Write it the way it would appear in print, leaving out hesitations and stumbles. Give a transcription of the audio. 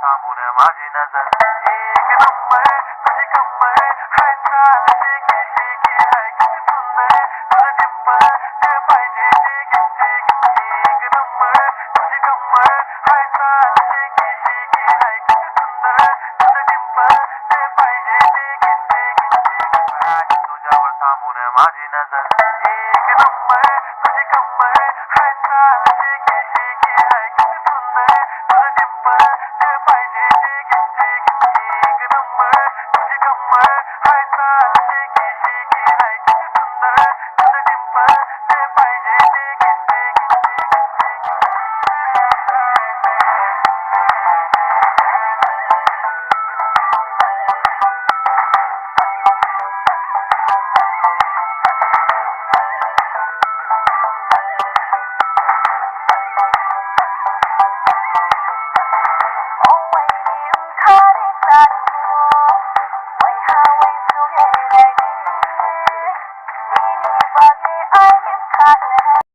थांबून माझी नजर एक नंबर तुझी कंबर हाय चाल शेकी शेकी हाय किती सुंदर तुझं डिंपल ते पाहिजे ते घेते एक नंबर तुझी कंबर हाय चाल